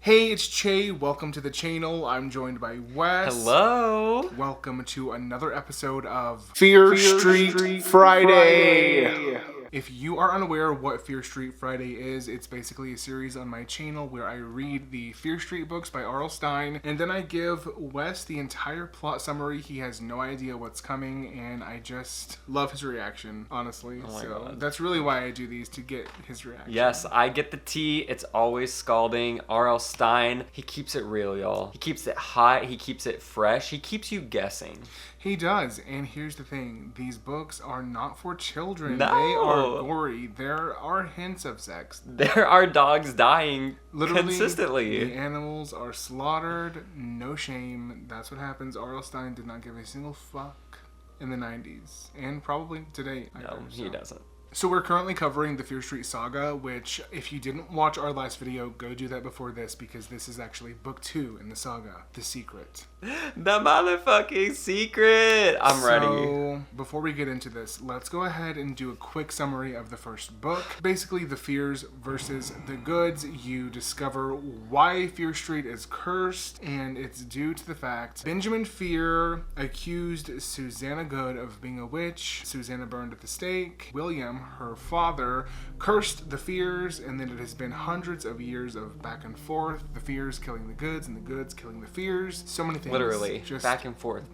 Hey, it's Chey. Welcome to the channel. I'm joined by Wes. Hello. Welcome to another episode of Fear Street Friday. If you are unaware what Fear Street Friday is, it's basically a series on my channel where I read the Fear Street books by Stine, and then I give Wes the entire plot summary. He has no idea what's coming, and I just love his reaction, honestly. Oh my God. That's really why I do these, to get his reaction. Yes, I get the tea. It's always scalding. R.L. Stine, he keeps it real, y'all. He keeps it hot. He keeps it fresh. He keeps you guessing. He does, and here's the thing. These books are not for children. No. They are gory. There are hints of sex. There are dogs dying Literally, consistently. The animals are slaughtered. No shame. That's what happens. R.L. Stine did not give a single fuck in the 90s, and probably today. No, he doesn't. So we're currently covering the Fear Street Saga, which, if you didn't watch our last video, go do that before this, because this is actually book 2 in the saga, The Secret. The motherfucking secret! I'm ready. So, before we get into this, let's go ahead and do a quick summary of the first book. Basically, the Fears versus the Goodes. You discover why Fear Street is cursed, and it's due to the fact Benjamin Fear accused Susanna Goode of being a witch. Susanna burned at the stake. William, her father, cursed the Fears, and then it has been hundreds of years of back and forth. The Fears killing the Goodes, and the Goodes killing the Fears. So many things. Literally, just back and forth.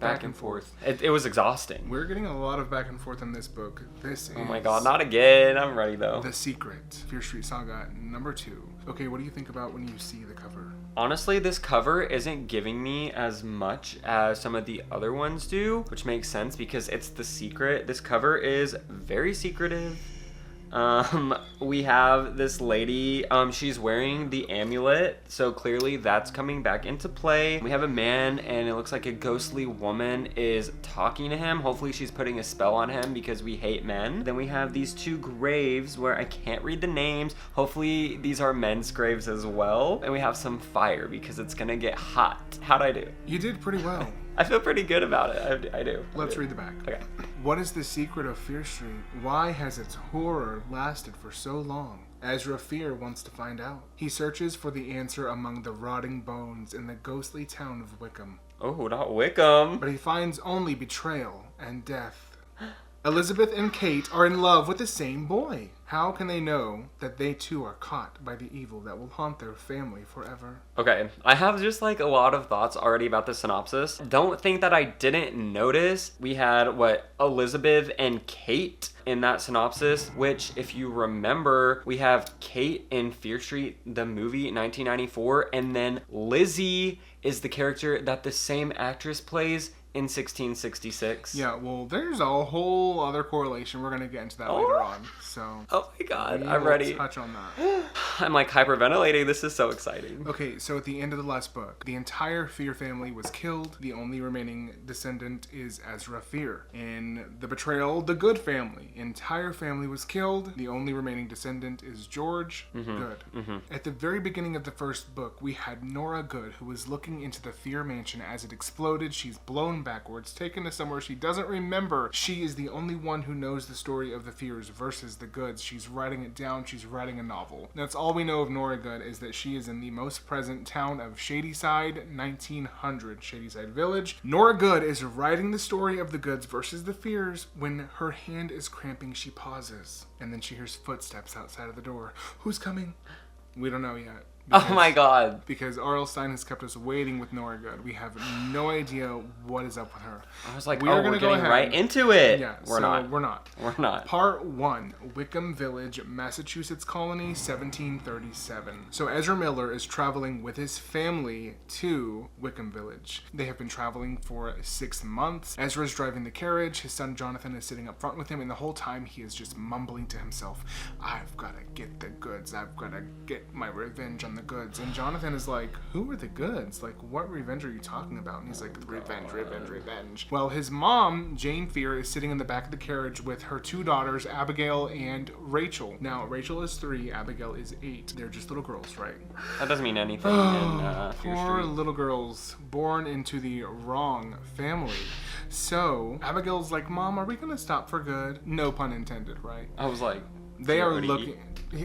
It was exhausting. We're getting a lot of back and forth in this book. This is... Oh my God, not again. I'm ready though. The Secret, Fear Street Saga, number 2. Okay, what do you think about when you see the cover? Honestly, this cover isn't giving me as much as some of the other ones do, which makes sense because it's The Secret. This cover is very secretive. We have this lady, she's wearing the amulet, so clearly that's coming back into play. We have a man, and it looks like a ghostly woman is talking to him. Hopefully she's putting a spell on him because we hate men. Then we have these 2 graves where I can't read the names. Hopefully these are men's graves as well. And we have some fire because it's gonna get hot. How'd I do? You did pretty well. I feel pretty good about it. I do. Let's read the back. Okay. What is the secret of Fear Street? Why has its horror lasted for so long? Ezra Fier wants to find out. He searches for the answer among the rotting bones in the ghostly town of Wickham. Oh, not Wickham. But he finds only betrayal and death. Elizabeth and Kate are in love with the same boy. How can they know that they too are caught by the evil that will haunt their family forever? Okay, I have just like a lot of thoughts already about the synopsis. Don't think that I didn't notice. We had, Elizabeth and Kate in that synopsis, which, if you remember, we have Kate in Fear Street, the movie, 1994, and then Lizzie is the character that the same actress plays in 1666. Yeah, well, there's a whole other correlation. We're going to get into that later on. So, oh my God, I'm ready. Touch on that. I'm like hyperventilating. This is so exciting. Okay, so at the end of the last book, the entire Fier family was killed. The only remaining descendant is Ezra Fier. In the betrayal, the Goode family. Entire family was killed. The only remaining descendant is George Goode. At the very beginning of the first book, we had Nora Goode, who was looking into the Fier mansion as it exploded. She's blown backwards, taken to somewhere she doesn't remember. She is the only one who knows the story of the Fears versus the Goodes. She's writing it down. She's writing a novel. That's all we know of Nora Goode, is that she is in the most present town of Shadyside, 1900 Shadyside Village. Nora Goode is writing the story of the Goodes versus the Fears. When her hand is cramping, she pauses, and then she hears footsteps outside of the door. Who's coming? We don't know yet. Oh my God. Because R.L. Stine has kept us waiting with Nora Goode. We have no idea what is up with her. I was like, we're getting right into it. Yeah, We're not. We're not. Part 1, Wickham Village, Massachusetts Colony, 1737. So Ezra Miller is traveling with his family to Wickham Village. They have been traveling for 6 months. Ezra's driving the carriage. His son Jonathan is sitting up front with him, and the whole time he is just mumbling to himself, I've got to get the Goodes. I've got to get my revenge on the Goodes. And Jonathan is like, who are the Goodes? Like, what revenge are you talking about? And he's like, revenge. Well, his mom, Jane Fear, is sitting in the back of the carriage with her 2 daughters, Abigail and Rachel. Now, Rachel is 3, Abigail is 8. They're just little girls, right? That doesn't mean anything in Fear Poor Street. little girls born into the wrong family. So, Abigail's like, Mom, are we going to stop for good? No pun intended, right? I was like, They are Jody. looking...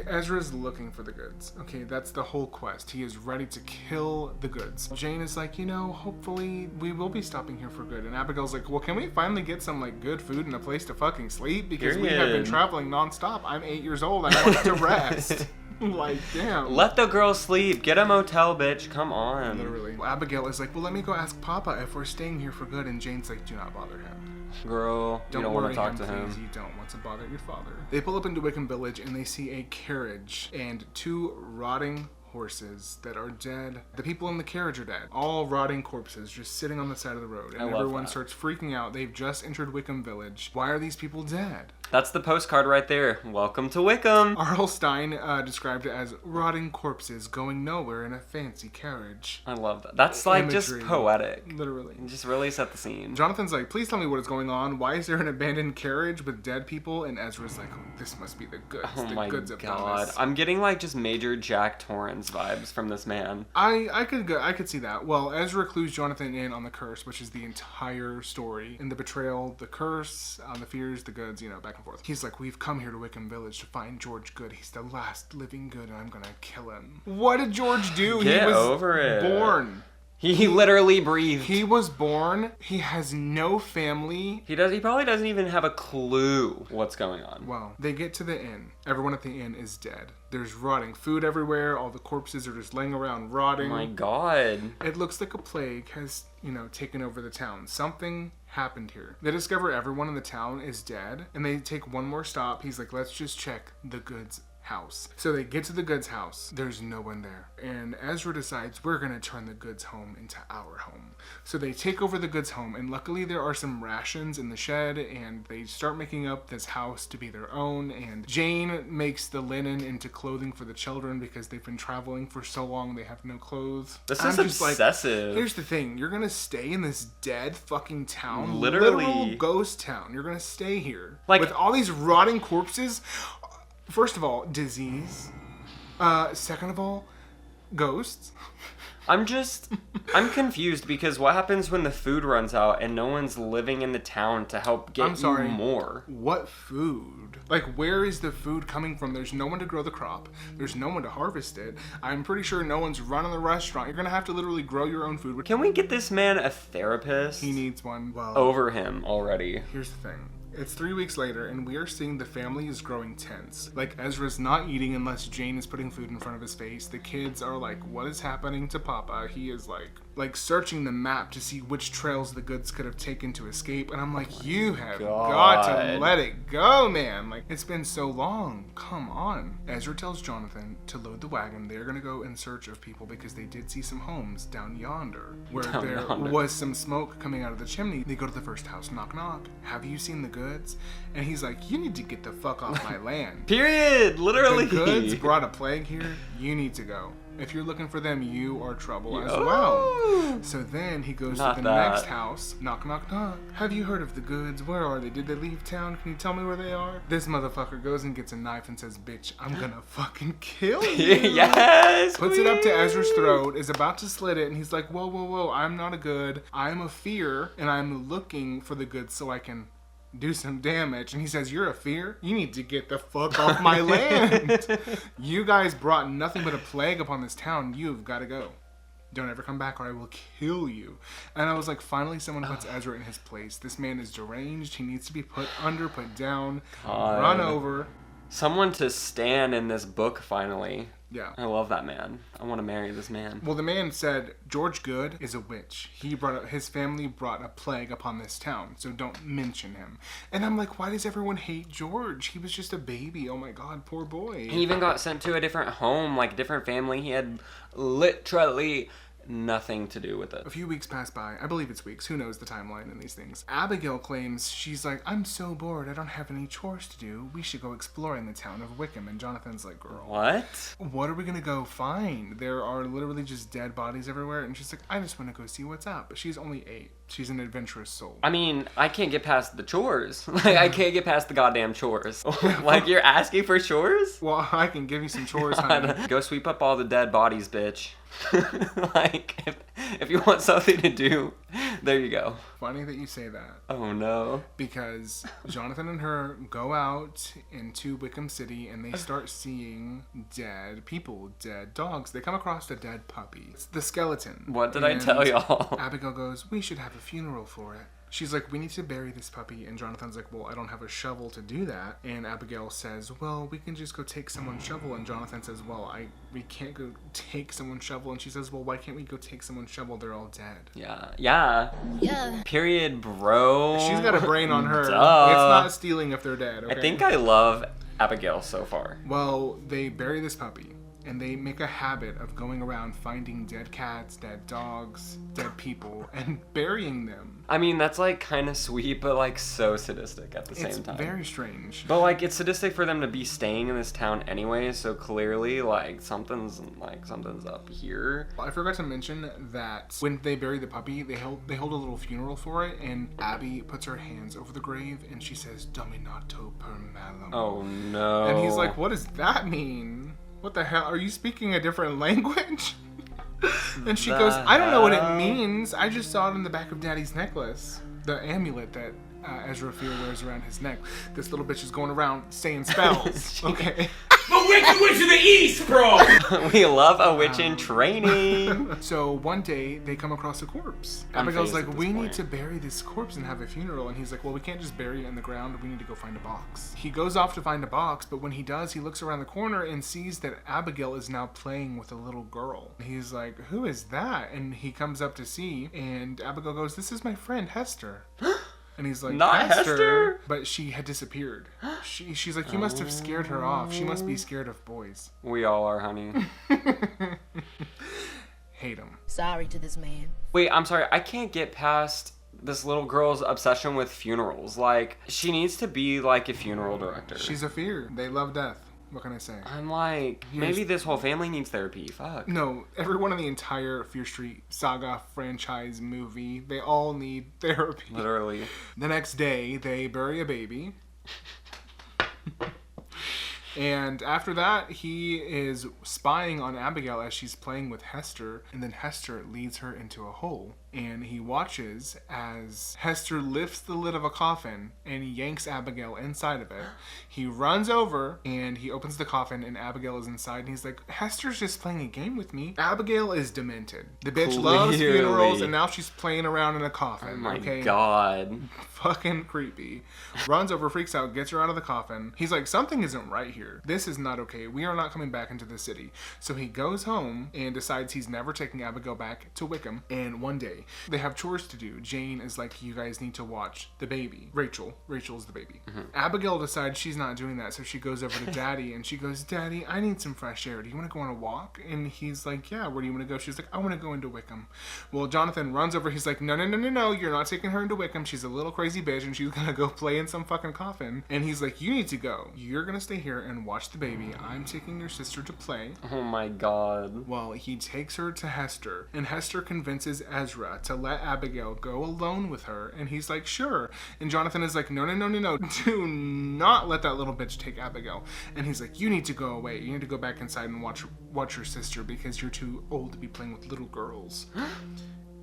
Ezra's looking for the goods. Okay, that's the whole quest. He is ready to kill the goods. Jane is like, hopefully we will be stopping here for good. And Abigail's like, well, can we finally get some like good food and a place to fucking sleep? Because we have been traveling nonstop. I'm 8 years old. I want to rest. Like, damn. Let the girl sleep. Get a motel, bitch. Come on. Literally. Abigail is like, well, let me go ask Papa if we're staying here for good. And Jane's like, do not bother him. Girl, you don't want to talk to him. Please, you don't want to bother your father. They pull up into Wickham Village and they see a carriage and 2 rotting horses that are dead. The people in the carriage are dead. All rotting corpses just sitting on the side of the road. And everyone starts freaking out. They've just entered Wickham Village. Why are these people dead? That's the postcard right there. Welcome to Wickham. R.L. Stine described it as rotting corpses going nowhere in a fancy carriage. I love that. That's like imagery. Just poetic. Literally. Just really set the scene. Jonathan's like, please tell me what is going on. Why is there an abandoned carriage with dead people? And Ezra's like, oh, this must be the goods. Oh the my goods of god. Thomas. I'm getting like just major Jack Torrance vibes from this man. I could see that. Well, Ezra clues Jonathan in on the curse, which is the entire story. In the betrayal, the curse, the fears, the goods, back and forth. He's like, we've come here to Wickham Village to find George Goode. He's the last living good, and I'm gonna kill him. What did George do? Get he was over it. Born. He literally breathed. He was born. He has no family. He probably doesn't even have a clue what's going on. Well, they get to the inn. Everyone at the inn is dead. There's rotting food everywhere. All the corpses are just laying around rotting. Oh my god. It looks like a plague has, taken over the town. Something happened here. They discover everyone in the town is dead, and they take one more stop. He's like, let's just check the goods house. So they get to the goods house. There's no one there. And Ezra decides we're going to turn the goods home into our home. So they take over the goods home, and luckily there are some rations in the shed, and they start making up this house to be their own. And Jane makes the linen into clothing for the children because they've been traveling for so long they have no clothes. This is obsessive. Like, here's the thing. You're going to stay in this dead fucking town. Literally. Literal ghost town. You're going to stay here. Like, with all these rotting corpses. First of all, disease. Second of all, ghosts. I'm confused because what happens when the food runs out and no one's living in the town to help get you more? What food? Like, where is the food coming from? There's no one to grow the crop. There's no one to harvest it. I'm pretty sure no one's running the restaurant. You're going to have to literally grow your own food. Can we get this man a therapist? He needs one. Well, over him already. Here's the thing. It's 3 weeks later, and we are seeing the family is growing tense. Like, Ezra's not eating unless Jane is putting food in front of his face. The kids are like, what is happening to Papa? He is like searching the map to see which trails the goods could have taken to escape. And I'm like, you have got to let it go, man. Like, it's been so long. Come on. Ezra tells Jonathan to load the wagon. They're going to go in search of people because they did see some homes down yonder where there was some smoke coming out of the chimney. They go to the first house. Knock, knock. Have you seen the goods? And he's like, you need to get the fuck off my land. Period. Literally. The goods brought a plague here. You need to go. If you're looking for them, you are trouble as well. So then he goes to the next house. Knock, knock, knock. Have you heard of the goods? Where are they? Did they leave town? Can you tell me where they are? This motherfucker goes and gets a knife and says, bitch, I'm gonna fucking kill you. Yes. Puts it up to Ezra's throat, is about to slit it, and he's like, whoa, whoa, whoa. I'm not a good. I'm a fear, and I'm looking for the goods so I can do some damage. And he says, you're a fear? You need to get the fuck off my land. You guys brought nothing but a plague upon this town. You've got to go. Don't ever come back or I will kill you. And I was like, finally someone puts Ezra in his place. This man is deranged. He needs to be put under, put down, run over. Someone to stand in this book finally. Yeah. I love that man. I want to marry this man. Well, the man said, George Goode is a witch. His family brought a plague upon this town, so don't mention him. And I'm like, why does everyone hate George? He was just a baby. Oh my God, poor boy. He even got sent to a different home, like a different family. He had literally nothing to do with it. A few weeks pass by. I believe it's weeks. Who knows the timeline in these things? Abigail claims, she's like, I'm so bored. I don't have any chores to do. We should go exploring the town of Wickham. And Jonathan's like, girl. What are we going to go find? There are literally just dead bodies everywhere. And she's like, I just want to go see what's up. But she's only 8. She's an adventurous soul. I mean, I can't get past the chores. Like, I can't get past the goddamn chores. Like, you're asking for chores? Well, I can give you some chores, honey. Go sweep up all the dead bodies, bitch. Like, if you want something to do, There you go. Funny that you say that. Oh no. Because Jonathan and her go out into Wickham City and they start seeing dead people, dead dogs. They come across a dead puppy. It's the skeleton. What did I tell y'all? Abigail goes, we should have a funeral for it. She's like, we need to bury this puppy. And Jonathan's like, well, I don't have a shovel to do that. And Abigail says, well, we can just go take someone's shovel. And Jonathan says, well, we can't go take someone's shovel. And she says, well, why can't we go take someone's shovel? They're all dead. Yeah. Period, bro. She's got a brain on her. Duh. It's not stealing if they're dead, okay? I think I love Abigail so far. Well, they bury this puppy. And they make a habit of going around finding dead cats, dead dogs, dead people, and burying them. I mean, that's like kind of sweet, but like so sadistic at the same time. It's very strange. But like, it's sadistic for them to be staying in this town anyway, so clearly like something's up here. I forgot to mention that when they bury the puppy, they hold a little funeral for it, and Abby puts her hands over the grave and she says, Dominato per malum. Oh no. And he's like, what does that mean? What the hell? Are you speaking a different language? And she goes, I don't know what it means. I just saw it in the back of Daddy's necklace. The amulet that Ezra Fier wears around his neck. This little bitch is going around saying spells. Okay. The wicked witch of the east, bro! We love a witch in training. So one day they come across a corpse. Abigail's like, we need to bury this corpse and have a funeral. And he's like, well, we can't just bury it in the ground. We need to go find a box. He goes off to find a box, but when he does, he looks around the corner and sees that Abigail is now playing with a little girl. He's like, who is that? And he comes up to see, and Abigail goes, this is my friend Hester. And he's like, not Hester? But she had disappeared. She's like, you must have scared her off. She must be scared of boys. We all are, honey. Hate him. Sorry to this man. Wait, I'm sorry. I can't get past this little girl's obsession with funerals. Like, she needs to be like a funeral director. She's a fear. They love death. What can I say? I'm like, maybe this whole family needs therapy. Fuck. No, everyone in the entire Fear Street saga franchise movie, they all need therapy. Literally. The next day, they bury a baby. And after that, he is spying on Abigail as she's playing with Hester. And then Hester leads her into a hole. And he watches as Hester lifts the lid of a coffin and yanks Abigail inside of it. He runs over and he opens the coffin and Abigail is inside. And he's like, Hester's just playing a game with me. Abigail is demented. The bitch loves funerals and now she's playing around in a coffin. Oh my God. Fucking creepy. Runs over, freaks out, gets her out of the coffin. He's like, something isn't right here. This is not okay. We are not coming back into the city. So he goes home and decides he's never taking Abigail back to Wickham. And one day, they have chores to do. Jane is like, you guys need to watch the baby. Rachel's the baby. Mm-hmm. Abigail decides she's not doing that, so she goes over to Daddy and she goes, Daddy, I need some fresh air. Do you want to go on a walk? And he's like, yeah, where do you want to go? She's like, I want to go into Wickham. Well, Jonathan runs over. He's like, no, you're not taking her into Wickham. She's a little crazy bitch and she's going to go play in some fucking coffin. And he's like, you need to go. You're going to stay here and watch the baby. I'm taking your sister to play. Oh my God. Well, he takes her to Hester, and Hester convinces Ezra to let Abigail go alone with her, and he's like, sure. And Jonathan is like, no, do not let that little bitch take Abigail. And he's like, you need to go away. You need to go back inside and watch your sister because you're too old to be playing with little girls.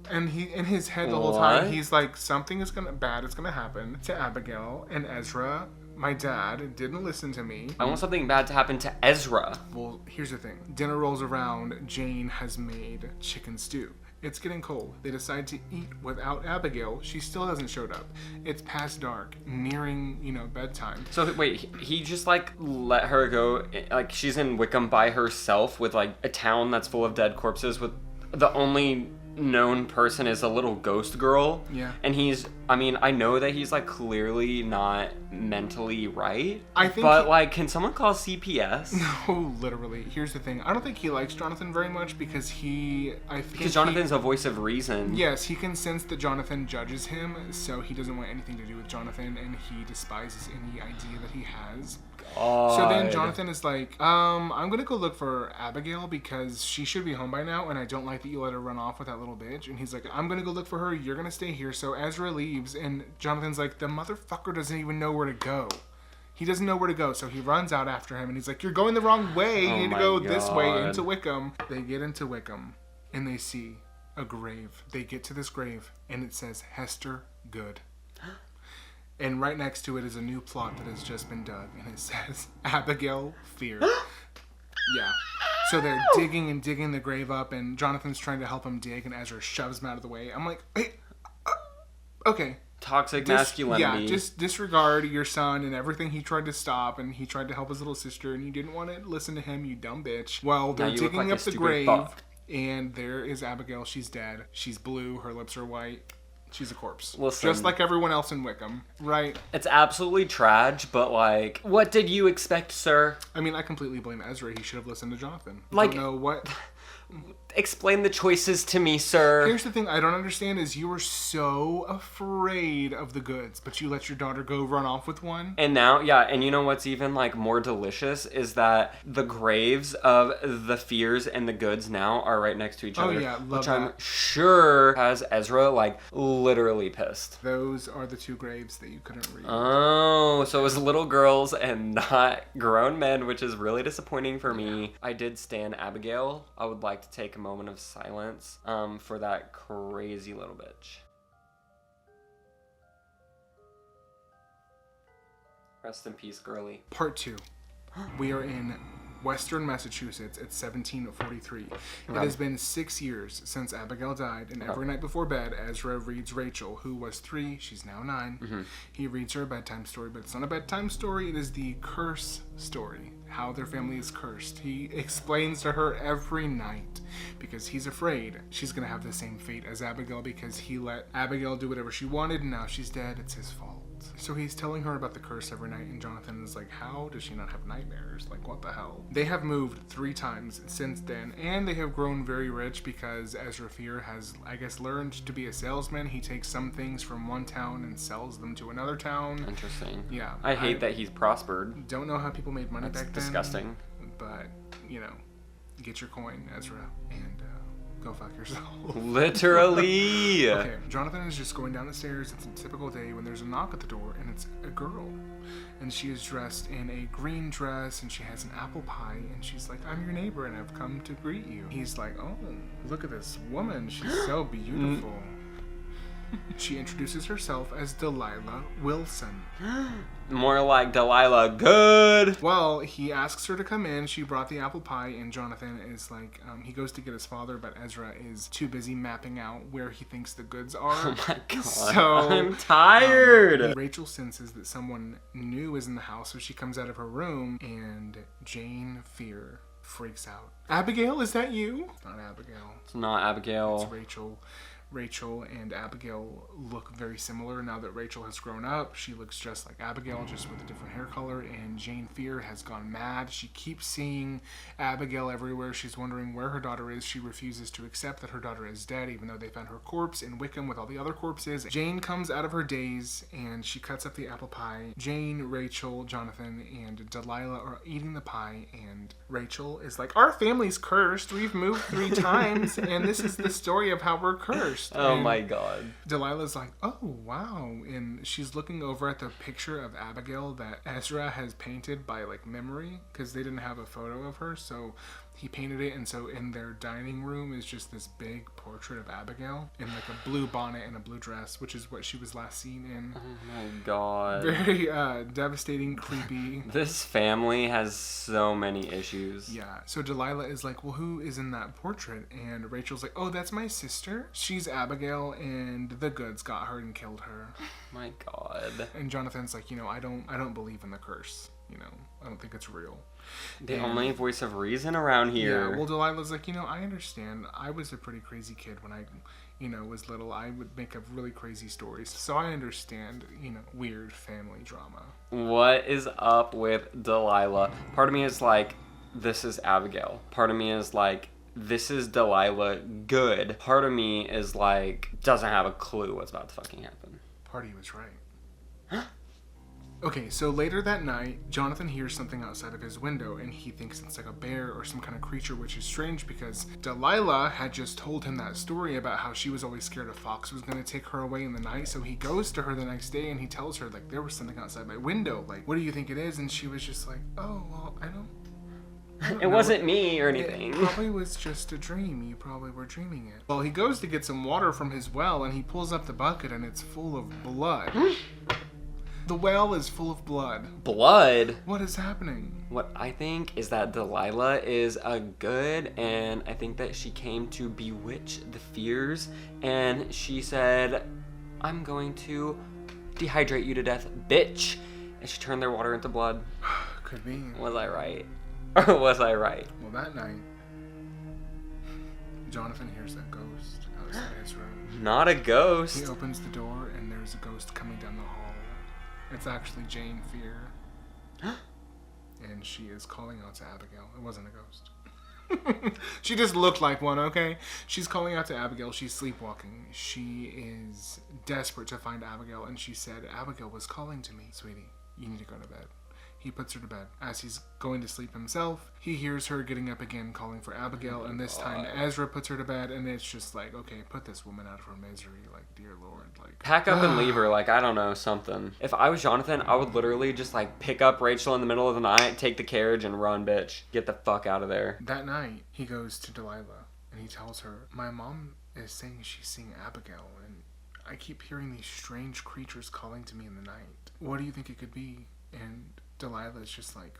And he, in his head the whole time, he's like, something bad is gonna happen to Abigail and Ezra. My dad didn't listen to me. I want something bad to happen to Ezra. Well, here's the thing. Dinner rolls around. Jane has made chicken stew. It's getting cold. They decide to eat without Abigail. She still hasn't showed up. It's past dark, nearing, bedtime. So wait, he just like let her go, like she's in Wickham by herself with like a town that's full of dead corpses with the only known person is a little ghost girl. Yeah. And I know that he's like clearly not mentally right. But can someone call CPS? No, literally. Here's the thing. I don't think he likes Jonathan very much because Jonathan's a voice of reason. Yes, he can sense that Jonathan judges him, so he doesn't want anything to do with Jonathan, and he despises any idea that he has. God. So then Jonathan is like, I'm gonna go look for Abigail because she should be home by now, and I don't like that you let her run off with that little bitch. And he's like, I'm gonna go look for her, you're gonna stay here. So Ezra leaves, and Jonathan's like, the motherfucker doesn't even know where to go. He doesn't know where to go, so he runs out after him, and he's like, you're going the wrong way. You need to go this way into Wickham. They get into Wickham, and they see a grave. They get to this grave, and it says Hester Goode. And right next to it is a new plot that has just been dug, and it says Abigail Fier. Yeah. So they're digging and digging the grave up, and Jonathan's trying to help him dig, and Ezra shoves him out of the way. I'm like, hey, okay. Toxic masculinity. Yeah, just disregard your son and everything he tried to stop, and he tried to help his little sister, and you didn't want to listen to him, you dumb bitch. Well, they're digging up the grave, and there is Abigail. She's dead. She's blue. Her lips are white. She's a corpse. Listen, just like everyone else in Wickham, right? It's absolutely trash, but like, what did you expect, sir? I mean, I completely blame Ezra. He should have listened to Jonathan. Like, don't know what... Explain the choices to me, sir. Here's the thing I don't understand is you were so afraid of the Goodes, but you let your daughter go run off with one. And now, yeah, and you know what's even like more delicious is that the graves of the Fiers and the Goodes now are right next to each other. Oh yeah, love which that. I'm sure has Ezra like literally pissed. Those are the two graves that you couldn't read. Oh, so it was little girls and not grown men, which is really disappointing for me. I did stan Abigail. I would like to take a moment of silence for that crazy little bitch. Rest in peace, girly. Part 2. We are in Western Massachusetts at 1743. It has been 6 years since Abigail died, and every night before bed, Ezra reads Rachel, who was 3, she's now 9. He reads her a bedtime story, but it's not a bedtime story, it is the curse story. How their family is cursed. He explains to her every night because he's afraid she's going to have the same fate as Abigail because he let Abigail do whatever she wanted and now she's dead. It's his fault. So he's telling her about the curse every night, and Jonathan is like, how does she not have nightmares? Like, what the hell? They have moved 3 times since then, and they have grown very rich because Ezra Fier has, I guess, learned to be a salesman. He takes some things from one town and sells them to another town. Interesting. Yeah. I hate that he's prospered. Don't know how people made money back then. Disgusting. But, you know, get your coin, Ezra, and go fuck yourself. Literally. Okay, Jonathan is just going down the stairs. It's a typical day when there's a knock at the door, and it's a girl. And she is dressed in a green dress, and she has an apple pie, and she's like, I'm your neighbor, and I've come to greet you. He's like, oh, look at this woman. She's so beautiful. She introduces herself as Delilah Wilson. More like Delilah Goode. Well, he asks her to come in. She brought the apple pie, and Jonathan is like, he goes to get his father, but Ezra is too busy mapping out where he thinks the Goodes are. Oh my god. So, I'm tired. Rachel senses that someone new is in the house, so she comes out of her room, and Jane Fier freaks out. Abigail, is that you? It's not Abigail. It's not Abigail. It's Rachel. Rachel and Abigail look very similar. Now that Rachel has grown up, she looks just like Abigail, just with a different hair color, and Jane Fier has gone mad. She keeps seeing Abigail everywhere. She's wondering where her daughter is. She refuses to accept that her daughter is dead, even though they found her corpse in Wickham with all the other corpses. Jane comes out of her daze, and she cuts up the apple pie. Jane, Rachel, Jonathan, and Delilah are eating the pie, and Rachel is like, our family's cursed. We've moved 3 times, and this is the story of how we're cursed. Oh and my god. Delilah's like, oh wow, and she's looking over at the picture of Abigail that Ezra has painted by like memory, because they didn't have a photo of her, so he painted it, and so in their dining room is just this big portrait of Abigail in like a blue bonnet and a blue dress, which is what she was last seen in. Oh my god. Very devastating, creepy. This family has so many issues. Yeah, so Delilah is like, well, who is in that portrait? And Rachel's like, oh, that's my sister. She's Abigail, and the Goodes got her and killed her. My god. And Jonathan's like, you know, I don't believe in the curse. You know, I don't think it's real. The only voice of reason around here. Yeah, well, Delilah's like, you know, I understand. I was a pretty crazy kid when I, you know, was little. I would make up really crazy stories. So I understand, you know, weird family drama. What is up with Delilah? Part of me is like, this is Abigail. Part of me is like, this is Delilah Goode. Part of me is like, doesn't have a clue what's about to fucking happen. Part of you was right. Okay, so later that night, Jonathan hears something outside of his window, and he thinks it's like a bear or some kind of creature, which is strange because Delilah had just told him that story about how she was always scared a fox was going to take her away in the night. So he goes to her the next day and he tells her, like, there was something outside my window. Like, what do you think it is? And she was just like, oh, well, It wasn't me or anything. It probably was just a dream. You probably were dreaming it. Well, he goes to get some water from his well, and he pulls up the bucket, and it's full of blood. The well is full of blood. Blood? What is happening? What I think is that Delilah is a good, and I think that she came to bewitch the Fiers, and she said, I'm going to dehydrate you to death, bitch. And she turned their water into blood. Could be. Was I right? Or was I right? Well, that night, Jonathan hears that ghost outside his room. Not a ghost. He opens the door, and there's a ghost coming down the hall. It's actually Jane Fier. And she is calling out to Abigail. It wasn't a ghost. She just looked like one, okay? She's calling out to Abigail. She's sleepwalking. She is desperate to find Abigail, and she said, Abigail was calling to me. Sweetie, you need to go to bed. He puts her to bed. As he's going to sleep himself, he hears her getting up again, calling for Abigail, and this time Ezra puts her to bed, and it's just like, okay, put this woman out of her misery, like, dear Lord, like... Pack up and leave her, like, I don't know, something. If I was Jonathan, I would literally just, like, pick up Rachel in the middle of the night, take the carriage, and run, bitch. Get the fuck out of there. That night, he goes to Delilah, and he tells her, my mom is saying she's seeing Abigail, and I keep hearing these strange creatures calling to me in the night. What do you think it could be? And Delilah's just like...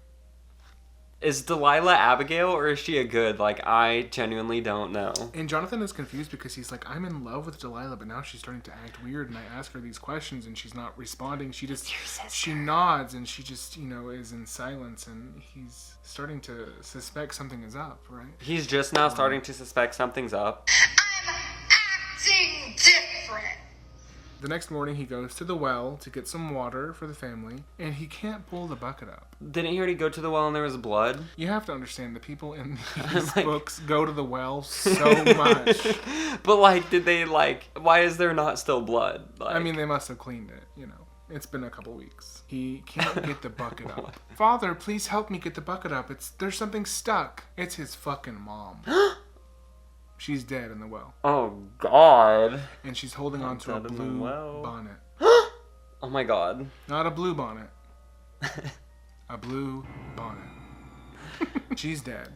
Is Delilah Abigail, or is she a good? Like, I genuinely don't know. And Jonathan is confused because he's like, I'm in love with Delilah, but now she's starting to act weird, and I ask her these questions, and she's not responding. She just... She nods, and she just, you know, is in silence, and he's starting to suspect something is up, right? He's just now starting to suspect something's up. I'm acting different. The next morning, he goes to the well to get some water for the family, and he can't pull the bucket up. Didn't he already go to the well and there was blood? You have to understand, the people in these books go to the well so much. But, like, did they, like, why is there not still blood? Like, I mean, they must have cleaned it, you know. It's been a couple weeks. He can't get the bucket up. Father, please help me get the bucket up. There's something stuck. It's his fucking mom. She's dead in the well. Oh, God. And she's holding on to a Dead in the blue well. bonnet. Oh, my God. Not a blue bonnet. A blue bonnet. She's dead.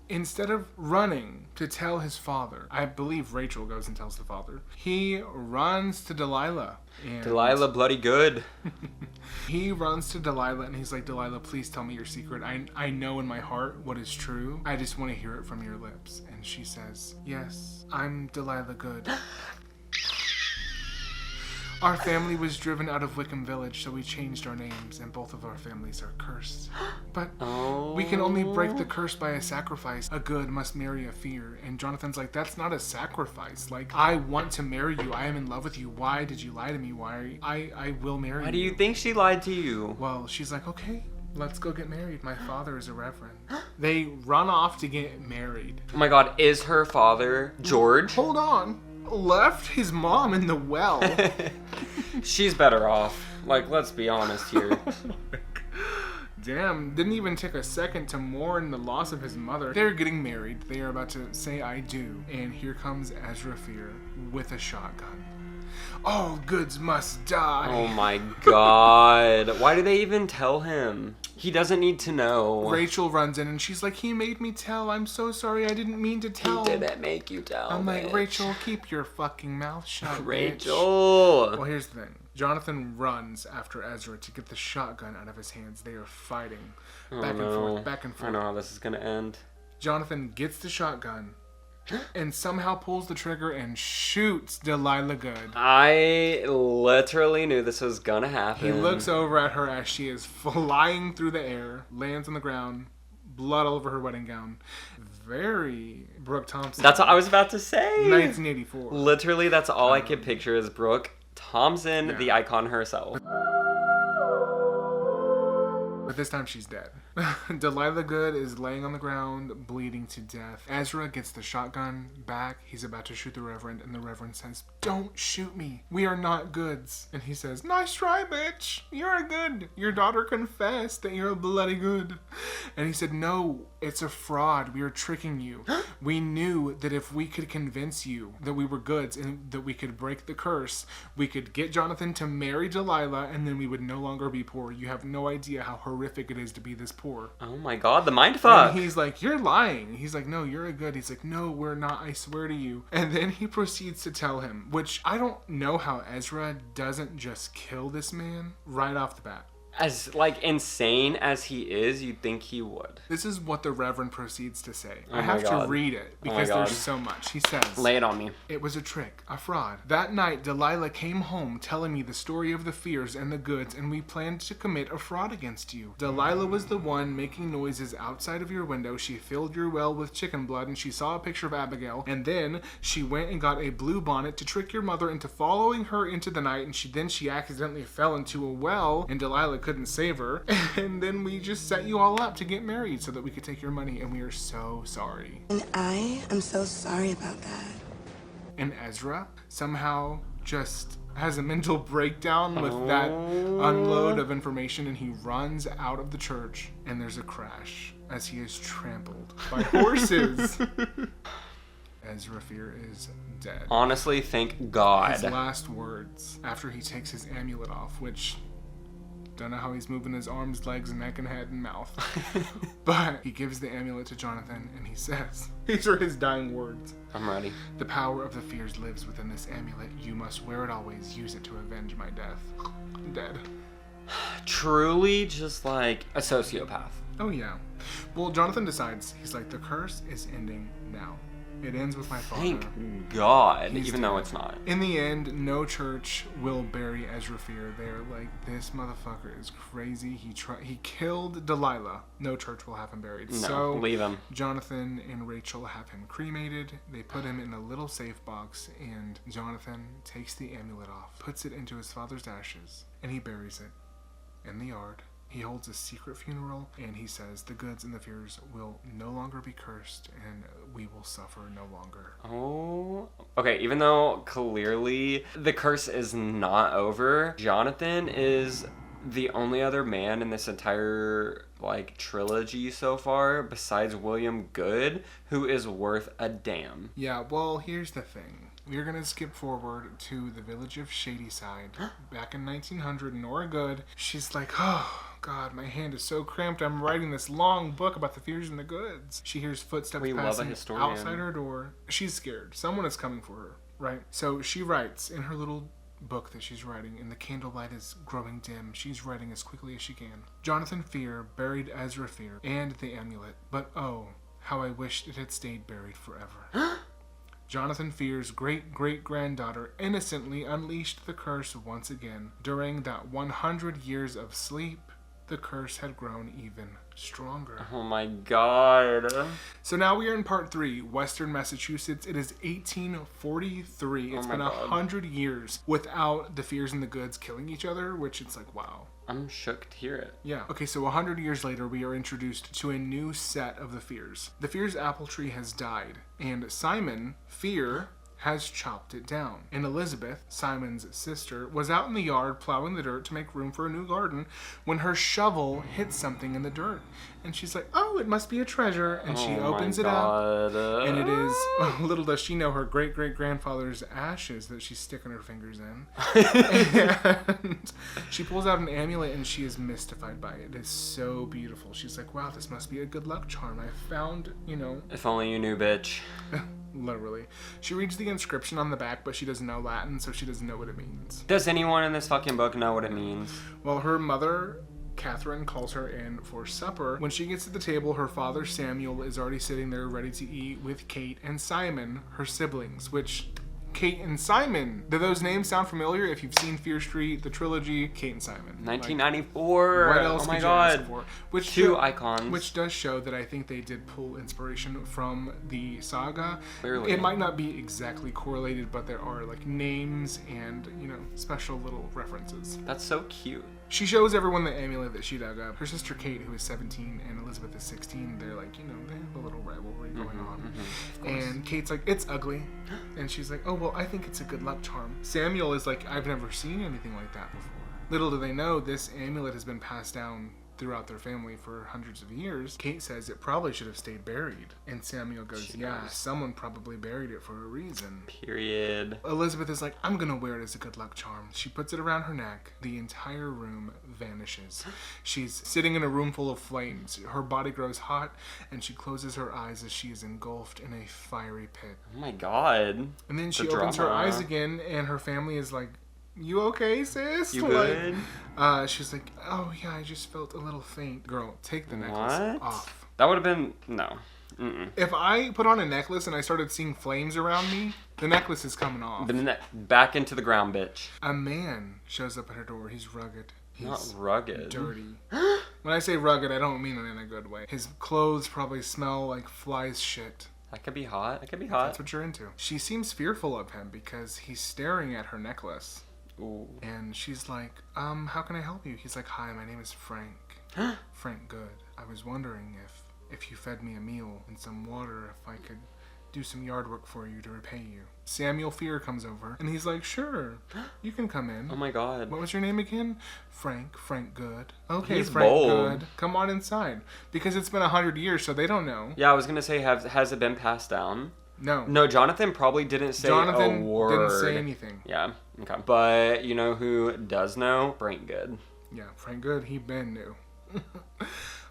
Instead of running to tell his father, I believe Rachel goes and tells the father, he runs to Delilah. And Delilah bloody good. he runs to Delilah and he's like, Delilah, please tell me your secret. I know in my heart what is true. I just want to hear it from your lips. And she says, yes, I'm Delilah Goode. Our family was driven out of Wickham village, so we changed our names, and both of our families are cursed. But we can only break the curse by a sacrifice. A Goode must marry a Fier. And Jonathan's like, that's not a sacrifice. Like, I want to marry you. I am in love with you. Why did you lie to me? Why? I will marry you. Why do you think she lied to you? Well, she's like, okay, let's go get married. My father is a reverend. They run off to get married. Oh my God, is her father George? Hold on. Left his mom in the well. She's better off. Like, let's be honest here. Damn, didn't even take a second to mourn the loss of his mother. They're getting married. They are about to say I do. And here comes Ezra Fier with a shotgun. All goods must die. Oh my God. Why do they even tell him? He doesn't need to know. Rachel runs in and she's like, he made me tell. I'm so sorry. I didn't mean to tell. He didn't make you tell. I'm like, bitch. Rachel, keep your fucking mouth shut, Rachel. Bitch. Well, here's the thing. Jonathan runs after Ezra to get the shotgun out of his hands. They are fighting back and forth, back and forth. I know how this is going to end. Jonathan gets the shotgun and somehow pulls the trigger and shoots Delilah Goode. I literally knew this was gonna happen. He looks over at her as she is flying through the air, lands on the ground, blood all over her wedding gown. Very Brooke Thompson. That's what I was about to say. 1984. Literally, that's all I could picture is Brooke Thompson, Yeah. the icon herself. But this time she's dead. Delilah Goode is laying on the ground, bleeding to death. Ezra gets the shotgun back. He's about to shoot the Reverend, and the Reverend says, don't shoot me. We are not goods. And he says, nice try, bitch. You're a good. Your daughter confessed that you're a bloody good. And he said, no, it's a fraud. We are tricking you. We knew that if we could convince you that we were goods and that we could break the curse, we could get Jonathan to marry Delilah, and then we would no longer be poor. You have no idea how horrific it is to be this poor. poor. Oh my god, the mindfuck. And he's like, you're lying. He's like, no, you're a good. He's like, no, we're not. I swear to you. And then he proceeds to tell him, which I don't know how Ezra doesn't just kill this man right off the bat. As, like, insane as he is, you'd think he would. This is what the Reverend proceeds to say. Oh I have my to God. read it Oh my because God. there's so much. He says, Lay it on me. it was a trick, a fraud. That night, Delilah came home telling me the story of the Fiers and the Goods, and we planned to commit a fraud against you. Delilah was the one making noises outside of your window. She filled your well with chicken blood, and she saw a picture of Abigail, and then she went and got a blue bonnet to trick your mother into following her into the night, and she accidentally fell into a well, and Delilah couldn't save her. And then we just set you all up to get married so that we could take your money, and we are so sorry. And I am so sorry about that. And Ezra somehow just has a mental breakdown with that unload of information, and he runs out of the church, and there's a crash as he is trampled by horses. Ezra Fier is dead. Honestly, thank God. His last words after he takes his amulet off, which... don't know how he's moving his arms, legs, neck, and head and mouth. But he gives the amulet to Jonathan, and he says, these are his dying words. I'm ready. The power of the Fiers lives within this amulet. You must wear it always. Use it to avenge my death. Dead. Truly just like a sociopath. Oh, yeah. Well, Jonathan decides, he's like, the curse is ending now. It ends with my father. Thank God, He's even though dead. it's not. In the end, no church will bury Ezra Fier. They're like, this motherfucker is crazy. He killed Delilah. No church will have him buried. No, So leave him. Jonathan and Rachel have him cremated. They put him in a little safe box, and Jonathan takes the amulet off, puts it into his father's ashes, and he buries it in the yard. He holds a secret funeral, and he says the Goods and the Fiers will no longer be cursed, and we will suffer no longer. Oh, okay. Even though clearly the curse is not over, Jonathan is the only other man in this entire like trilogy so far, besides William Goode, who is worth a damn. Yeah, well, here's the thing. We're going to skip forward to the village of Shadyside. Back in 1900, Nora Goode, she's like, oh, God, my hand is so cramped. I'm writing this long book about the Fiers and the Goods. She hears footsteps We love a passing historian. outside her door. She's scared. Someone is coming for her, right? So she writes in her little book that she's writing, and the candlelight is growing dim. She's writing as quickly as she can. Jonathan Fier buried Ezra Fier and the amulet, but oh, how I wished it had stayed buried forever. Jonathan Fier's great-great-granddaughter innocently unleashed the curse once again. During that 100 years of sleep, the curse had grown even stronger. Oh my God. So now we are in part 3, Western Massachusetts. It is 1843. It's Oh my been God. 100 years without the Fiers and the Goods killing each other, which it's like, wow. I'm shook to hear it. Yeah. Okay, so 100 years later, we are introduced to a new set of the Fiers. The Fiers' apple tree has died, and Simon Fier has chopped it down. And Elizabeth, Simon's sister, was out in the yard plowing the dirt to make room for a new garden when her shovel hits something in the dirt. And she's like, oh, it must be a treasure. And she opens it up. And it is, little does she know, her great-great-grandfather's ashes that she's sticking her fingers in. And she pulls out an amulet, and she is mystified by it. It is so beautiful. She's like, wow, this must be a good luck charm. I found, If only you knew, bitch. literally. She reads the inscription on the back, but she doesn't know Latin, so she doesn't know what it means. Does anyone in this fucking book know what it means? Well, her mother, Catherine, calls her in for supper. When she gets to the table, her father, Samuel, is already sitting there ready to eat with Kate and Simon, her siblings, which... Kate and Simon. Do those names sound familiar? If you've seen Fear Street, the trilogy, Kate and Simon. 1994. What else oh my could God. you ask for? Which Two icons. Which does show that I think they did pull inspiration from the saga. Clearly. It might not be exactly correlated, but there are like names and, special little references. That's so cute. She shows everyone the amulet that she dug up. Her sister Kate, who is 17, and Elizabeth is 16, they're like, they have a little rivalry going on. And Kate's like, it's ugly. And she's like, oh, well, I think it's a good luck charm. Samuel is like, I've never seen anything like that before. Little do they know, this amulet has been passed down throughout their family for hundreds of years. Kate says it probably should have stayed buried. And Samuel goes, yeah, someone probably buried it for a reason. Period. Elizabeth is like, I'm gonna wear it as a good luck charm. She puts it around her neck. The entire room vanishes. She's sitting in a room full of flames. Her body grows hot, and she closes her eyes as she is engulfed in a fiery pit. Oh my god. And then she opens her eyes again, and her family is like, you okay, sis? You good? She's like, oh yeah, I just felt a little faint. Girl, take the necklace off. That would have been, no. Mm-mm. If I put on a necklace and I started seeing flames around me, the necklace is coming off. Back into the ground, bitch. A man shows up at her door. He's rugged. He's not rugged. Dirty. When I say rugged, I don't mean it in a good way. His clothes probably smell like flies shit. That could be hot. That could be hot. That's what you're into. She seems fearful of him because he's staring at her necklace. Ooh. And she's like, how can I help you? He's like, hi, my name is Frank. Frank Goode. I was wondering if you fed me a meal and some water, if I could do some yard work for you to repay you. Samuel Fier comes over, and he's like, sure, you can come in. Oh my god. What was your name again? Frank Goode. Okay, He's Frank bold. Goode. Come on inside. Because it's been 100 years, so they don't know. Yeah, I was gonna say, has it been passed down? No. No, Jonathan probably didn't say Jonathan a word. didn't say anything. Yeah, okay. But you know who does know? Frank Goode. Yeah, Frank Goode, he been new.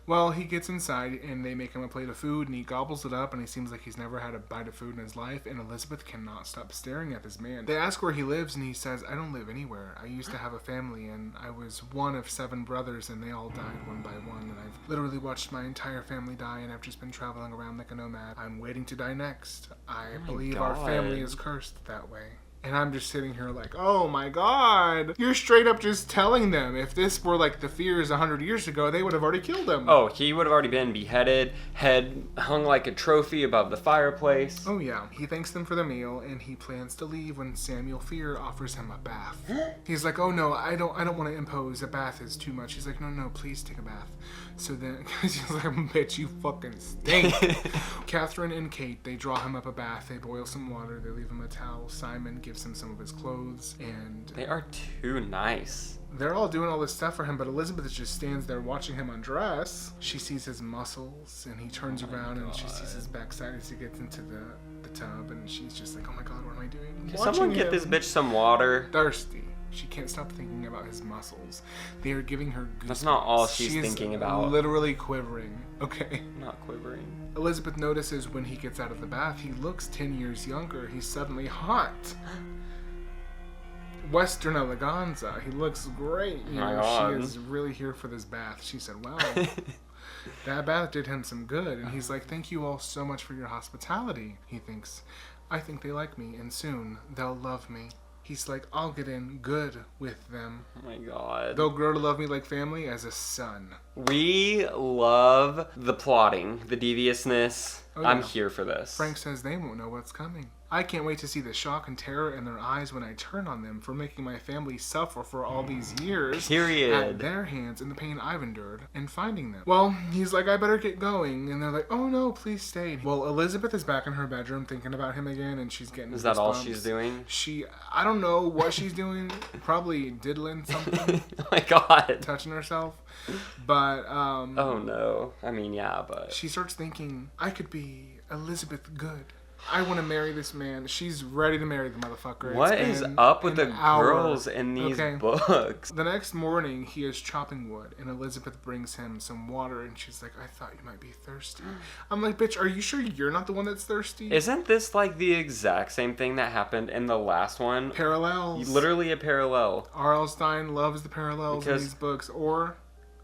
Well, he gets inside, and they make him a plate of food, and he gobbles it up, and he seems like he's never had a bite of food in his life, and Elizabeth cannot stop staring at this man. They ask where he lives, and he says, I don't live anywhere. I used to have a family, and I was one of 7 brothers, and they all died one by one, and I've literally watched my entire family die, and I've just been traveling around like a nomad. I'm waiting to die next. I believe our family is cursed that way. And I'm just sitting here like, oh my god, you're straight up just telling them. If this were like the Fears 100 years ago, they would have already killed him. Oh, he would have already been beheaded, head hung like a trophy above the fireplace. Oh yeah, he thanks them for the meal, and he plans to leave when Samuel Fier offers him a bath. He's like, oh no, I don't want to impose. A bath is too much. He's like, no, please take a bath. So then, he's like, bitch, you fucking stink. Catherine and Kate, they draw him up a bath. They boil some water. They leave him a towel. Simon gives him some of his clothes, and They are too nice. they're all doing all this stuff for him, but Elizabeth just stands there watching him undress. She sees his muscles, and he turns around, and she sees his backside as he gets into the tub, and she's just like, oh my god, what am I doing? Can someone get this bitch some water? Thirsty. She can't stop thinking about his muscles. They are giving her goosebumps. That's not all she's She is thinking about. Literally quivering. Okay. Not quivering. Elizabeth notices when he gets out of the bath, he looks 10 years younger. He's suddenly hot. Western eleganza. He looks great. You My know, God. she is really here for this bath. She said, well, that bath did him some good. And he's like, thank you all so much for your hospitality. He thinks, I think they like me, and soon they'll love me. He's like, I'll get in good with them. Oh my god. They'll grow to love me like family as a son. We love the plotting, the deviousness. Oh, yeah. I'm here for this. Frank says they won't know what's coming. I can't wait to see the shock and terror in their eyes when I turn on them for making my family suffer for all these years. Period. At their hands and the pain I've endured in finding them. Well, he's like, I better get going. And they're like, oh no, please stay. Well, Elizabeth is back in her bedroom thinking about him again, and she's getting Is that all goosebumps. she's doing? I don't know what she's doing. Probably diddling something. Oh my god. Touching herself. But, Oh no. I mean, yeah, but... she starts thinking, I could be Elizabeth Goode. I want to marry this man. She's ready to marry the motherfucker. What It's is been up with an the hour. girls in these books? The next morning, he is chopping wood, and Elizabeth brings him some water, and she's like, I thought you might be thirsty. I'm like, bitch, are you sure you're not the one that's thirsty? Isn't this like the exact same thing that happened in the last one? Parallels. Literally a parallel. R.L. Stine loves the parallels in Because- these books, or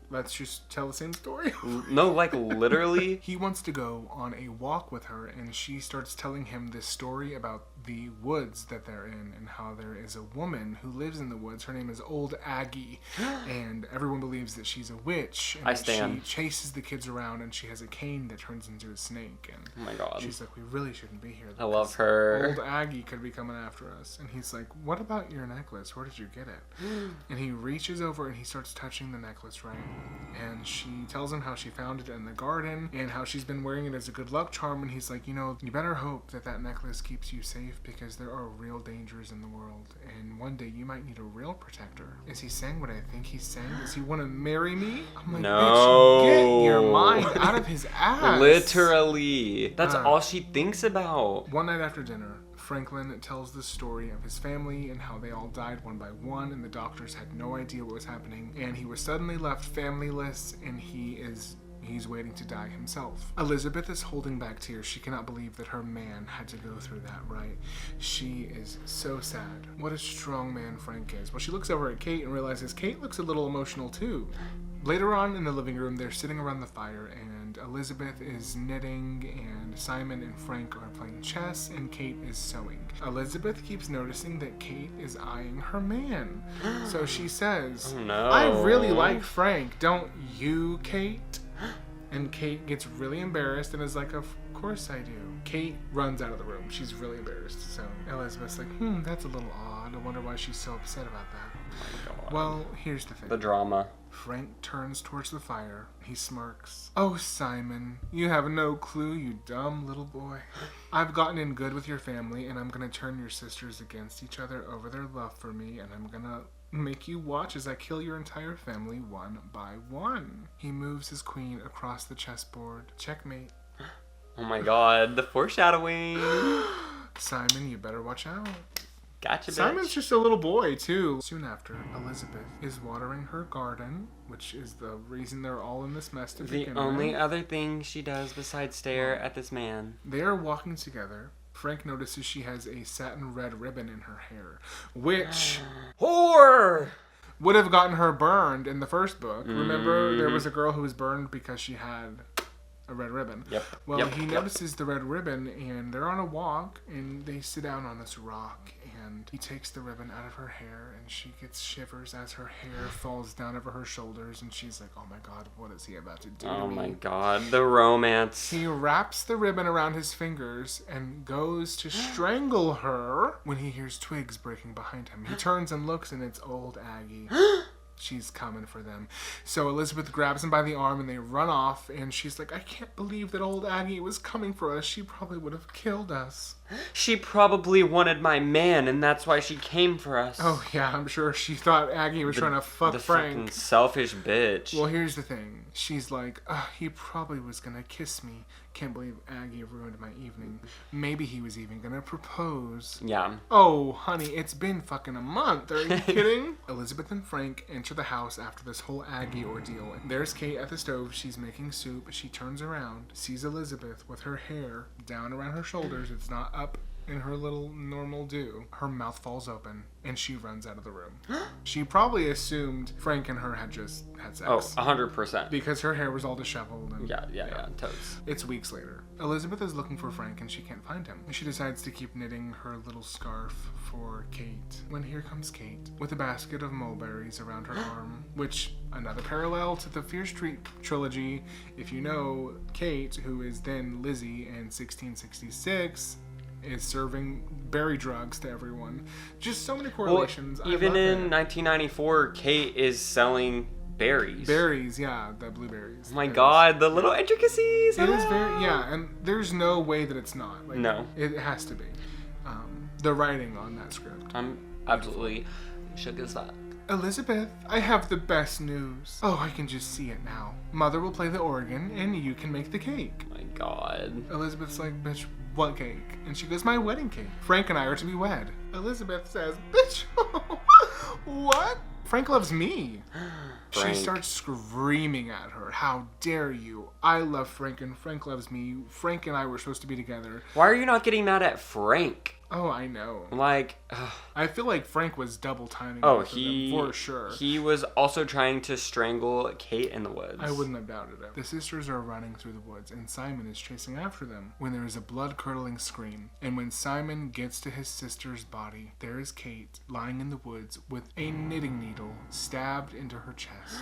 let's just tell the same story. No, like literally. He wants to go on a walk with her, and she starts telling him this story about the woods that they're in and how there is a woman who lives in the woods. Her name is Old Aggie, and everyone believes that she's a witch. And I that stand. She chases the kids around, and she has a cane that turns into a snake. And Oh my god. she's like, we really shouldn't be here. I love because her. Old Aggie could be coming after us. And he's like, what about your necklace? Where did you get it? And he reaches over and he starts touching the necklace, right? And she tells him how she found it in the garden and how she's been wearing it as a good luck charm. And he's like, you know, you better hope that that necklace keeps you safe safe because there are real dangers in the world, and one day you might need a real protector. Is he saying what I think he's saying? Does he want to marry me? I'm like, No. bitch, get your mind out of his ass. Literally. That's all she thinks about. One night after dinner, Franklin tells the story of his family and how they all died one by one, and the doctors had no idea what was happening, and he was suddenly left familyless, and he's waiting to die himself. Elizabeth is holding back tears. She cannot believe that her man had to go through that, right? She is so sad. What a strong man Frank is. Well, she looks over at Kate and realizes Kate looks a little emotional too. Later on in the living room, they're sitting around the fire, and Elizabeth is knitting, and Simon and Frank are playing chess, and Kate is sewing. Elizabeth keeps noticing that Kate is eyeing her man. So she says, Oh, no. I really like Frank, don't you, Kate? And Kate gets really embarrassed and is like, of course I do. Kate runs out of the room. She's really embarrassed. So Elizabeth's like, that's a little odd. I wonder why she's so upset about that. Oh my God. Well, here's the thing. The drama. Frank turns towards the fire. He smirks. Oh, Simon, you have no clue, you dumb little boy. I've gotten in good with your family, and I'm going to turn your sisters against each other over their love for me, and I'm going to make you watch as I kill your entire family one by one. He moves his queen across the chessboard. Checkmate. Oh my God, the foreshadowing. Simon, you better watch out. Gotcha, bitch. Simon's just a little boy, too. Soon after, Elizabeth is watering her garden, which is the reason they're all in this mess to begin The only with. other thing she does besides stare at this man. They are walking together. Frank notices she has a satin red ribbon in her hair, which Whore! would have gotten her burned in the first book. Remember, there was a girl who was burned because she had a red ribbon. Yep. Well, Yep. he notices the red ribbon, and they're on a walk, and they sit down on this rock, and he takes the ribbon out of her hair, and she gets shivers as her hair falls down over her shoulders, and she's like, oh my God, what is he about to do Oh to me? my God, the romance. He wraps the ribbon around his fingers and goes to strangle her when he hears twigs breaking behind him. He turns and looks, and it's old Aggie. She's coming for them. So Elizabeth grabs him by the arm and they run off, and she's like, I can't believe that old Aggie was coming for us. She probably would have killed us. She probably wanted my man, and that's why she came for us. Oh yeah, I'm sure she thought Aggie was trying to fuck the Frank. fucking selfish bitch. Well, here's the thing. She's like, he probably was gonna kiss me. Can't believe Aggie ruined my evening. Maybe he was even gonna propose. Yeah. Oh, honey, it's been fucking a month. Are you kidding? Elizabeth and Frank enter the house after this whole Aggie ordeal. There's Kate at the stove. She's making soup. She turns around, sees Elizabeth with her hair down around her shoulders. It's not up in her little normal do. Her mouth falls open, and she runs out of the room. She probably assumed Frank and her had just had sex. Oh, 100%. Because her hair was all disheveled. And, Yeah, totes. It's weeks later. Elizabeth is looking for Frank and she can't find him. She decides to keep knitting her little scarf for Kate. When here comes Kate with a basket of mulberries around her arm, which, another parallel to the Fear Street trilogy. If you know, Kate, who is then Lizzie in 1666, is serving berry drugs to everyone. Just so many correlations. Well, even I love in it. 1994, Kate is selling berries. Berries, yeah, the blueberries. Oh my God, the little intricacies. It is very, yeah, and there's no way that it's not. Like, No. It has to be. The writing on that script. I'm absolutely shook as fuck. Elizabeth, I have the best news. Oh, I can just see it now. Mother will play the organ, and you can make the cake. Oh my God. Elizabeth's like, bitch, what cake? And she goes, my wedding cake. Frank and I are to be wed. Elizabeth says, bitch, what? Frank loves me. Frank. She starts screaming at her. How dare you? I love Frank and Frank loves me. Frank and I were supposed to be together. Why are you not getting mad at Frank? Oh, I know. Like, I feel like Frank was double timing. oh, both of them, for sure. He was also trying to strangle Kate in the woods. I wouldn't have doubted it. The sisters are running through the woods, and Simon is chasing after them when there is a blood-curdling scream. And when Simon gets to his sister's body, there is Kate lying in the woods with a knitting needle stabbed into her chest.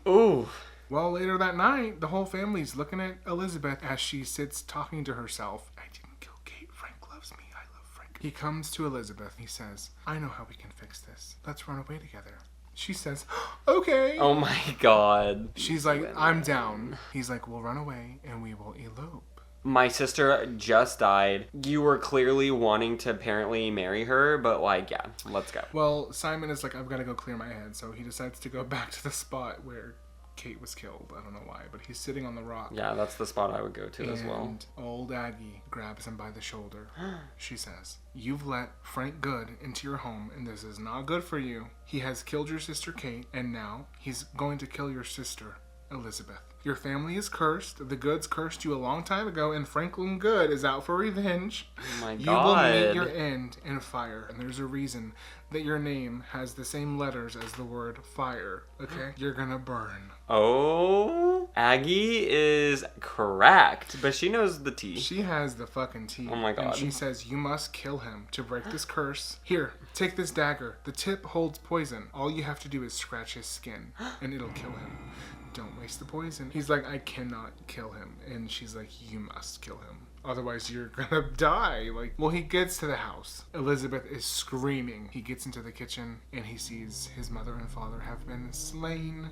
Ooh. Well, later that night, the whole family's looking at Elizabeth as she sits talking to herself. I didn't kill Kate. Frank loves me. I love Frank. He comes to Elizabeth. He says, I know how we can fix this. Let's run away together. She says, okay. Oh my God. She's like, I'm down. He's like, we'll run away and we will elope. my sister just died. You were clearly wanting to apparently marry her, but like, yeah, let's go. Well, Simon is like, I've got to go clear my head, so he decides to go back to the spot where Kate was killed. I don't know why, but he's sitting on the rock. Yeah, that's the spot I would go to as well. And old Aggie grabs him by the shoulder. She says, "You've let Frank Goode into your home, and this is not good for you. He has killed your sister Kate, and now he's going to kill your sister, Elizabeth. Your family is cursed. The Goodes cursed you a long time ago, and Franklin Goode is out for revenge. Oh my You God. will meet your end in fire, and there's a reason that your name has the same letters as the word fire, okay? You're gonna burn." Oh, Aggie is cracked, but she knows the tea. She has the fucking tea. Oh my God. And she says, "You must kill him to break this curse. Here, take this dagger. The tip holds poison. All you have to do is scratch his skin, and it'll kill him. Don't waste the poison." He's like, "I cannot kill him." And she's like, "You must kill him. Otherwise you're gonna die." Like, well, he gets to the house. Elizabeth is screaming. He gets into the kitchen and he sees his mother and father have been slain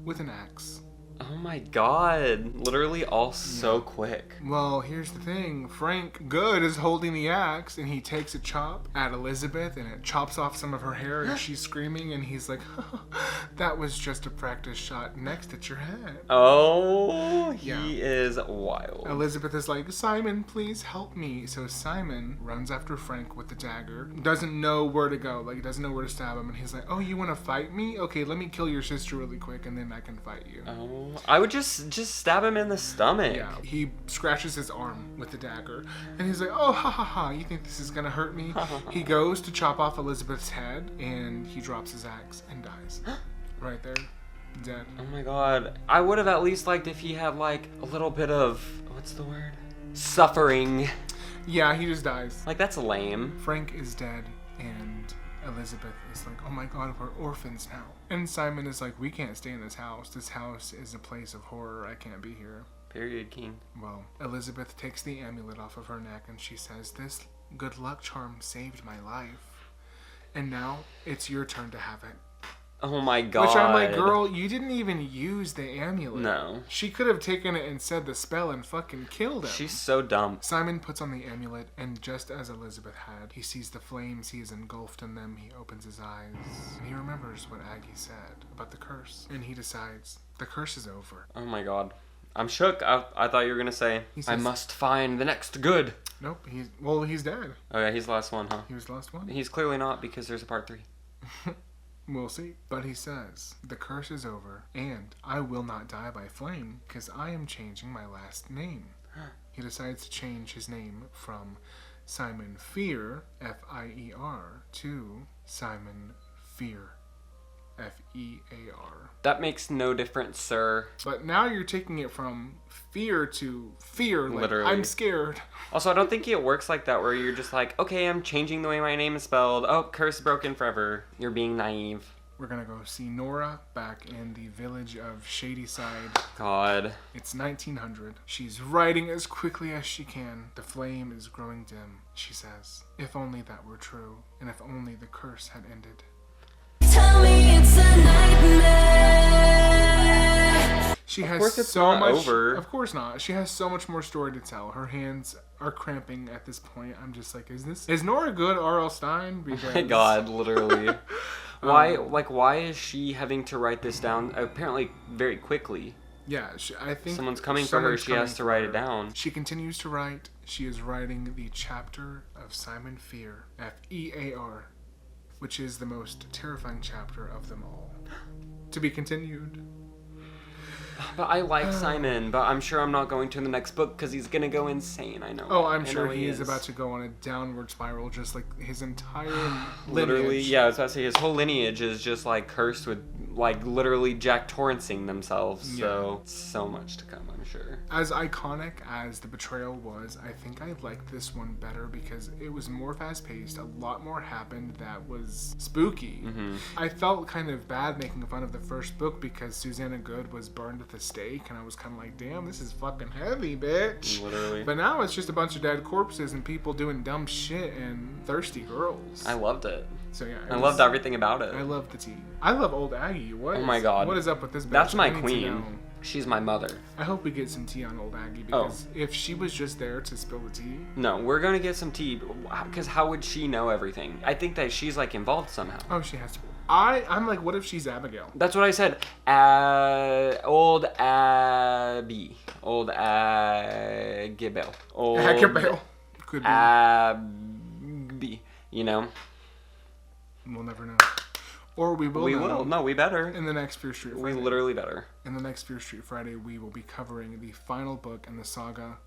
with an axe. Oh my God. Literally all so quick. Well, here's the thing. Frank Goode is holding the axe, and he takes a chop at Elizabeth, and it chops off some of her hair, and she's screaming, and he's like, "That was just a practice shot next at your head." Oh, Yeah. he is wild. Elizabeth is like, "Simon, please help me." So Simon runs after Frank with the dagger. Doesn't know where to go. Like, doesn't know where to stab him. And he's like, "Oh, you want to fight me? Okay, let me kill your sister really quick, and then I can fight you." Oh, I would just stab him in the stomach. Yeah, he scratches his arm with the dagger, and he's like, "Oh, ha ha ha, you think this is gonna hurt me?" He goes to chop off Elizabeth's head, and he drops his axe and dies. Right there, dead. Oh my God. I would have at least liked if he had like a little bit of, what's the word? Suffering. Yeah, he just dies. Like, that's lame. Frank is dead, and Elizabeth is like, "Oh my God, we're orphans now." And Simon is like, "We can't stay in this house. This house is a place of horror. I can't be here." Period, King. Well, Elizabeth takes the amulet off of her neck, and she says, "This good luck charm saved my life, and now it's your turn to have it." Oh my God. Which I'm like, girl, you didn't even use the amulet. No. She could have taken it and said the spell and fucking killed him. She's so dumb. Simon puts on the amulet, and just as Elizabeth had, he sees the flames. He is engulfed in them. He opens his eyes, and he remembers what Aggie said about the curse. And he decides, the curse is over. Oh my God. I'm shook. I thought you were going to say, He I says- must find the next Goode. Nope, he's dead. Oh yeah, he's the last one, huh? He was the last one. He's clearly not, because there's a part 3. We'll see. But he says, the curse is over, and I will not die by flame, because I am changing my last name. He decides to change his name from Simon Fier, F-I-E-R, to Simon Fear, F-E-A-R. That makes no difference, sir. But now you're taking it from fear to fear. Like, Literally. I'm scared. Also, I don't think it works like that, where you're just like, okay, I'm changing the way my name is spelled. Oh, curse broken forever. You're being naive. We're gonna go see Nora back in the village of Shadyside. God. It's 1900. She's riding as quickly as she can. The flame is growing dim. She says, "If only that were true, and if only the curse had ended." Tell me it's a nightmare. She Of has course it's so not much. over. Of course not. She has so much more story to tell. Her hands are cramping at this point. I'm just like, is Nora Goode R.L. Stine? Because My God, literally. Why is she having to write this down apparently very quickly? Yeah, I think Someone's coming for her, she has to write it down. She continues to write. She is writing the chapter of Simon Fear, F-E-A-R, which is the most terrifying chapter of them all. To be continued. But I like Simon, but I'm sure I'm not going to in the next book because he's going to go insane, I know. Oh, I'm I sure know he is about to go on a downward spiral, just like his entire lineage. Literally, yeah, I was about to say, his whole lineage is just like cursed with, like, literally Jack Torrancing themselves. So, so much to come, I'm sure. As iconic as the betrayal was, I think I liked this one better because it was more fast-paced. A lot more happened that was spooky. Mm-hmm. I felt kind of bad making fun of the first book because Susanna Goode was burned at the stake, and I was kind of like, damn, this is fucking heavy, bitch. Literally. But now it's just a bunch of dead corpses and people doing dumb shit and thirsty girls. I loved it. So yeah, I loved everything about it. I love the tea. I love old Aggie. What? Oh my God. What is up with this bitch? That's my I need to queen. know. She's my mother. I hope we get some tea on old Aggie because if she was just there to spill the tea. No, we're gonna get some tea, because how would she know everything? I think that she's like involved somehow. Oh, she has to be. I'm like, what if she's Abigail? That's what I said. Old Abby. Old Agabel. Old Abigail. Could be. Abby. You know? We'll never know. Or we will We know. will. No, we better. In the next Fear Street We Friday. literally better. In the next Fear Street Friday, we will be covering the final book in the saga,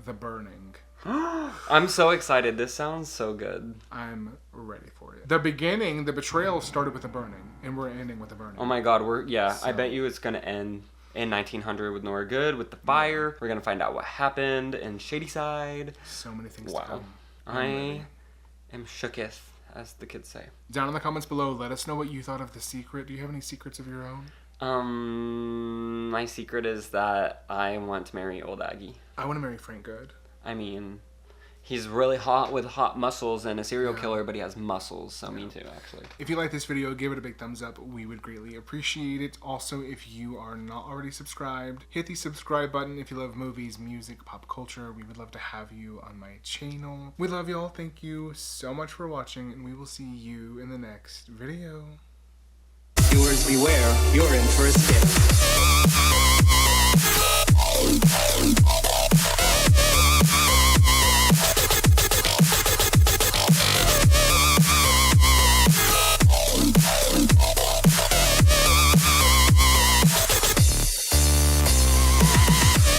The Burning. I'm so excited. This sounds so good. I'm ready for it. The beginning, the betrayal started with a burning, and we're ending with a burning. Oh my god, I bet you it's gonna end in 1900 with Nora Goode, with the fire. We're gonna find out what happened in Shadyside. So many things Wow. to come. I am shooketh, as the kids say. Down in the comments below, let us know what you thought of The Secret. Do you have any secrets of your own? My secret is that I want to marry old Aggie. I want to marry Frank Goode. I mean, he's really hot with hot muscles and a serial killer, but he has muscles, so me too, actually. If you like this video, give it a big thumbs up. We would greatly appreciate it. Also, if you are not already subscribed, hit the subscribe button. If you love movies, music, pop culture, we would love to have you on my channel. We love y'all. Thank you so much for watching, and we will see you in the next video. Viewers beware, you're in for a skip.